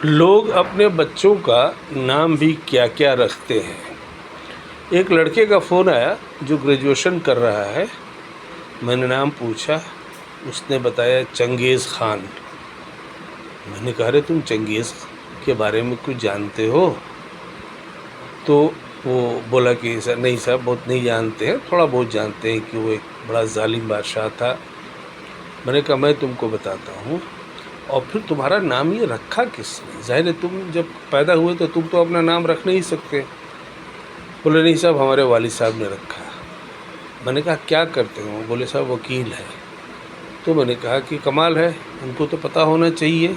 लोग अपने बच्चों का नाम भी क्या क्या रखते हैं। एक लड़के का फ़ोन आया जो ग्रेजुएशन कर रहा है। मैंने नाम पूछा, उसने बताया चंगेज़ ख़ान। मैंने कहा अरे तुम चंगेज़ के बारे में कुछ जानते हो? तो वो बोला कि सर नहीं साहब, बहुत नहीं जानते हैं, थोड़ा बहुत जानते हैं कि वो एक बड़ा ज़ालिम बादशाह था। मैंने कहा मैं तुमको बताता हूँ। और फिर तुम्हारा नाम ये रखा किसने? ज़ाहिर है तुम जब पैदा हुए तो तुम तो अपना नाम रख नहीं सकते। बोले नहीं साहब, हमारे वालिद साहब ने रखा। मैंने कहा क्या करते हो? बोले साहब वकील है। तो मैंने कहा कि कमाल है, उनको तो पता होना चाहिए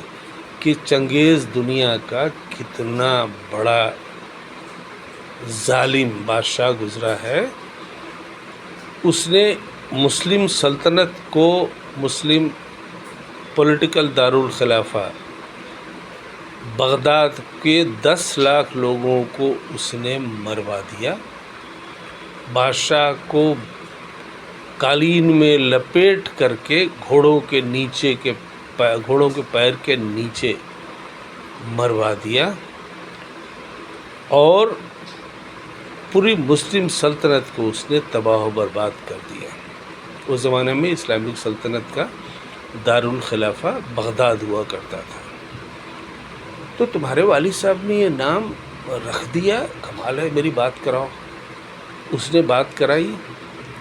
कि चंगेज़ दुनिया का कितना बड़ा जालिम बादशाह गुज़रा है। उसने मुस्लिम सल्तनत को, मुस्लिम पॉलिटिकल दारुल खिलाफा बगदाद के 10 लाख लोगों को उसने मरवा दिया। बादशाह को कालीन में लपेट करके घोड़ों के पैर के नीचे मरवा दिया और पूरी मुस्लिम सल्तनत को उसने तबाह व बर्बाद कर दिया। उस ज़माने में इस्लामिक सल्तनत का दारुल खिलाफा बगदाद हुआ करता था। तो तुम्हारे वालिद साहब ने ये नाम रख दिया, कमाल है, मेरी बात कराओ। उसने बात कराई।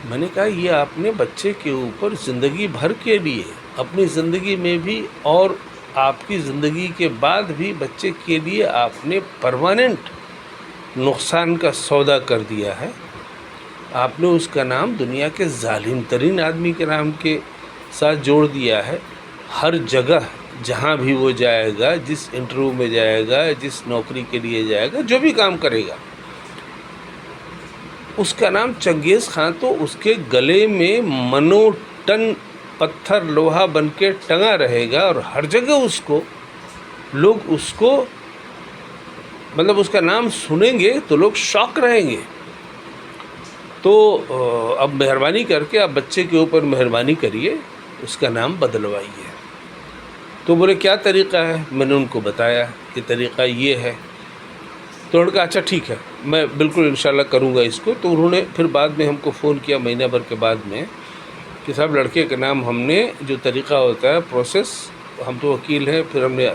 मैंने कहा ये आपने बच्चे के ऊपर ज़िंदगी भर के लिए, अपनी ज़िंदगी में भी और आपकी ज़िंदगी के बाद भी बच्चे के लिए आपने परमानेंट नुकसान का सौदा कर दिया है। आपने उसका नाम दुनिया के जालिम तरीन आदमी के नाम के साथ जोड़ दिया है। हर जगह जहाँ भी वो जाएगा, जिस इंटरव्यू में जाएगा, जिस नौकरी के लिए जाएगा, जो भी काम करेगा, उसका नाम चंगेज़ ख़ान तो उसके गले में मनो टन पत्थर लोहा बन के टंगा रहेगा और हर जगह लोग उसको मतलब उसका नाम सुनेंगे तो लोग शॉक रहेंगे। तो अब मेहरबानी करके आप बच्चे के ऊपर मेहरबानी करिए, उसका नाम बदलवाइए। तो बोले क्या तरीक़ा है? मैंने उनको बताया कि तरीक़ा ये है। तो उन्होंने कहा अच्छा ठीक है, मैं बिल्कुल इंशाल्लाह करूँगा इसको। तो उन्होंने फिर बाद में हमको फ़ोन किया महीना भर के बाद में कि साहब लड़के का नाम हमने जो तरीक़ा होता है प्रोसेस, हम तो वकील हैं, फिर हमने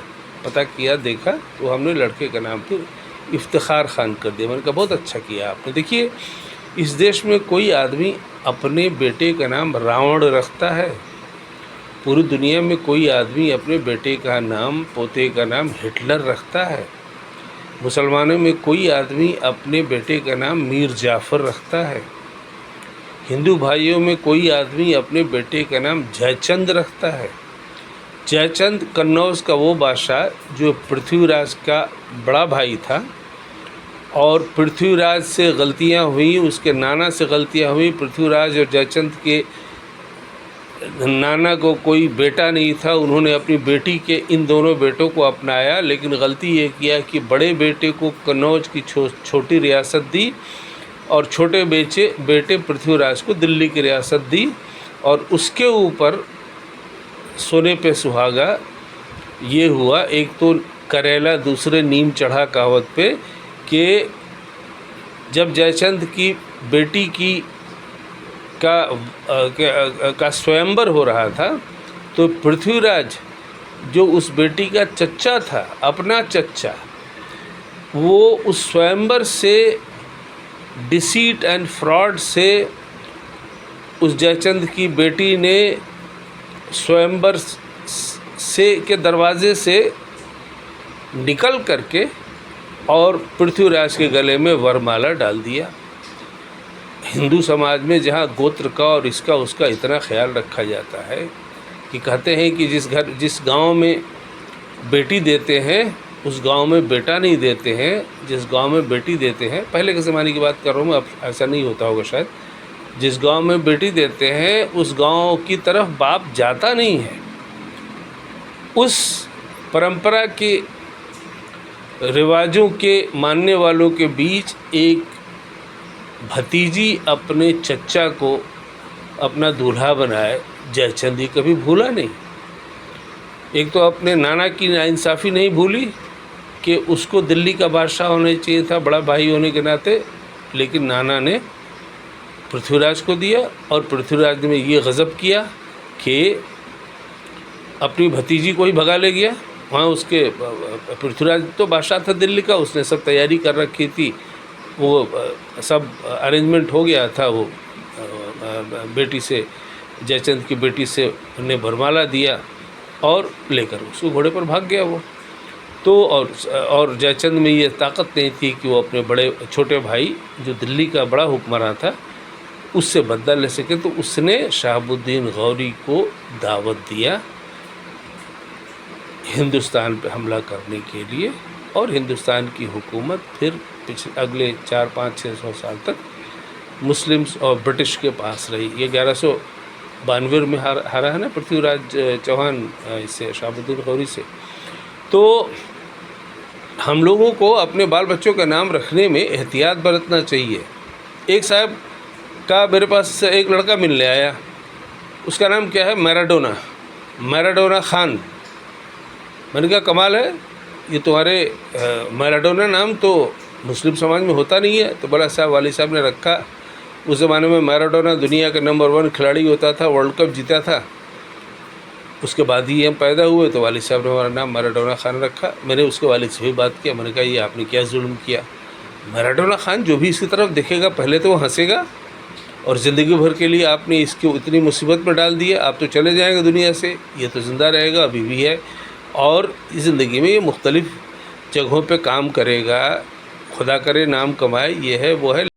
पता किया, देखा, तो हमने लड़के का नाम फिर इफ्तिखार ख़ान कर दिया। मैंने कहा बहुत अच्छा किया आपने। देखिए इस देश में कोई आदमी अपने बेटे का नाम रावण रखता है? पूरी दुनिया में कोई आदमी अपने बेटे का नाम, पोते का नाम हिटलर रखता है? मुसलमानों में कोई आदमी अपने बेटे का नाम मीर जाफ़र रखता है? हिंदू भाइयों में कोई आदमी अपने बेटे का नाम जयचंद रखता है? जयचंद कन्नौज का वो बादशाह जो पृथ्वीराज का बड़ा भाई था और पृथ्वीराज से गलतियां हुई, उसके नाना से गलतियां हुई। पृथ्वीराज और जयचंद के नाना को कोई बेटा नहीं था, उन्होंने अपनी बेटी के इन दोनों बेटों को अपनाया, लेकिन गलती ये किया कि बड़े बेटे को कन्नौज की छोटी रियासत दी और छोटे बेटे पृथ्वीराज को दिल्ली की रियासत दी। और उसके ऊपर सोने पे सुहागा ये हुआ, एक तो करेला दूसरे नीम चढ़ा कहावत पे, कि जब जयचंद की बेटी का स्वयंवर हो रहा था तो पृथ्वीराज जो उस बेटी का चच्चा था, अपना चच्चा, वो उस स्वयंवर से डिसीट एंड फ्रॉड से उस जयचंद की बेटी ने स्वयंवर से के दरवाज़े से निकल करके और पृथ्वीराज के गले में वरमाला डाल दिया। हिंदू समाज में जहाँ गोत्र का और इसका उसका इतना ख्याल रखा जाता है कि कहते हैं कि जिस गांव में बेटी देते हैं उस गांव में बेटा नहीं देते हैं, जिस गांव में बेटी देते हैं, पहले के ज़माने की बात कर रहा हूँ मैं, अब ऐसा नहीं होता होगा शायद, जिस गांव में बेटी देते हैं उस गांव की तरफ बाप जाता नहीं है। उस परंपरा के रिवाजों के मानने वालों के बीच एक भतीजी अपने चच्चा को अपना दूल्हा बनाए, जयचंद कभी भूला नहीं। एक तो अपने नाना की नाइंसाफ़ी नहीं भूली कि उसको दिल्ली का बादशाह होना चाहिए था, बड़ा भाई होने के नाते, लेकिन नाना ने पृथ्वीराज को दिया। और पृथ्वीराज ने ये गज़ब किया कि अपनी भतीजी को ही भगा ले गया। वहाँ उसके पृथ्वीराज तो बादशाह था दिल्ली का, उसने सब तैयारी कर रखी थी, वो सब अरेंजमेंट हो गया था। वो बेटी से, जयचंद की बेटी से उन्हें वरमाला दिया और लेकर उसको घोड़े पर भाग गया वो। तो और जयचंद में ये ताकत नहीं थी कि वो अपने बड़े छोटे भाई जो दिल्ली का बड़ा हुक्मरान था उससे बदला ले सके, तो उसने शहाबुद्दीन गौरी को दावत दिया हिंदुस्तान पे हमला करने के लिए। और हिंदुस्तान की हुकूमत फिर अगले 400-500-600 साल तक मुस्लिम्स और ब्रिटिश के पास रही। ये 1192 में हारा है ना पृथ्वीराज चौहान इससे, शहाबुद्दीन गौरी से। तो हम लोगों को अपने बाल बच्चों का नाम रखने में एहतियात बरतना चाहिए। एक साहब का मेरे पास एक लड़का मिलने आया, उसका नाम क्या है, मैराडोना खान। मैंने कहा कमाल है, ये तुम्हारे मैराडोना नाम तो मुस्लिम समाज में होता नहीं है। तो बोला साहब वाली साहब ने रखा, उस ज़माने में मैराडोना दुनिया का नंबर 1 खिलाड़ी होता था, वर्ल्ड कप जीता था, उसके बाद ही हम पैदा हुए। तो वालिद साहब ने हमारा नाम मैराडोना खान रखा। मैंने उसके वालिद से भी बात किया, मैंने कहा ये आपने क्या जुल्म किया। मैराडोना खान जो भी इसकी तरफ देखेगा पहले तो वो हंसेगा, और ज़िंदगी भर के लिए आपने इसको इतनी मुसीबत में डाल दिया, आप तो चले जाएंगे दुनिया से, ये तो ज़िंदा रहेगा, अभी भी है, और इस ज़िंदगी में ये मुख्तलिफ़ जगहों पे काम करेगा, खुदा करे नाम कमाए, ये है वो है।